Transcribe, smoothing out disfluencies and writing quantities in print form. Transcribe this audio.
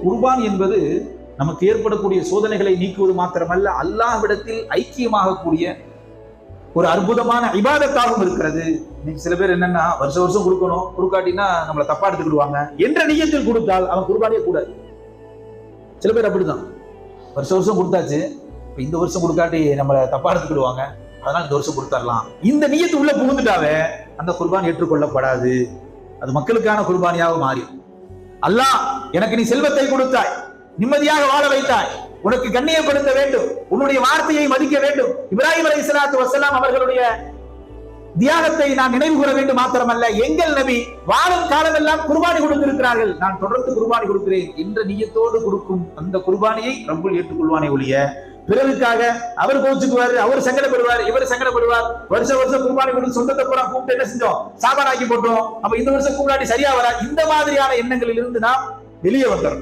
குர்பான் என்பது நமக்கு ஏற்படக்கூடிய சோதனைகளை நீக்குவது மாத்திரமல்ல, அல்லாஹ்விடத்தில் ஐக்கியமாகக்கூடிய ஒரு அற்புதமான இபாதத்தாகவும் இருக்கிறது. இன்னைக்கு சில பேர் என்னன்னா வருஷம் வருஷம் கொடுக்கணும், கொடுக்காட்டினா நம்மளை தப்பா எடுத்துக்கிடுவாங்க என்ற நியத்தில் கொடுத்தால் அவன் குர்பானே கூடாது. சில பேர் அப்படிதான், வருஷம் வருஷம் கொடுத்தாச்சு, இப்ப இந்த வருஷம் கொடுக்காட்டி நம்மளை தப்பா எடுத்துக்கிடுவாங்க, அதனால இந்த வருஷம் கொடுத்துடலாம், இந்த நியத்து உள்ள புகுந்துட்டாவே அந்த குர்பான் ஏற்றுக்கொள்ளப்படாது. அது மக்களுக்கான குர்பானியாக மாறி, அல்லாஹ் எனக்கு நீ செல்வத்தை கொடுத்தாய், நிம்மதியாக வாழ வைத்தாய், உனக்கு கண்ணியப்படுத்த வேண்டும், உன்னுடைய வார்த்தையை மதிக்க வேண்டும், இப்ராஹிம் அலைஹிஸ்ஸலாத்து வஸ்ஸலாம் அவர்களுடைய தியாகத்தை நான் நினைவு கூற வேண்டும் மாத்திரமல்ல, எங்கள் நபி வாழும் காலமெல்லாம் குர்பானி கொடுத்திருக்கிறார்கள், நான் தொடர்ந்து குர்பானி கொடுக்கிறேன் என்ற நியத்தோடு கொடுக்கும் அந்த குர்பானியை ரப்புல் ஏற்றுக்கொள்வானே ஒழிய, பிறருக்காக அவர் கோச்சுக்குவார், அவர் சங்கடப்படுவார், இவர் சங்கடப்படுவார், வருஷம் வருஷம் குர்பானி கொடுத்து சொந்தத்தை பூரா கூப்பிட்டு என்ன செஞ்சோம், சாபானாக்கி போட்டோம், அப்ப இந்த வருஷம் குர்பானி சரியா வரா, இந்த மாதிரியான எண்ணங்களில் இருந்து நாம் வெளியே வந்துடும்.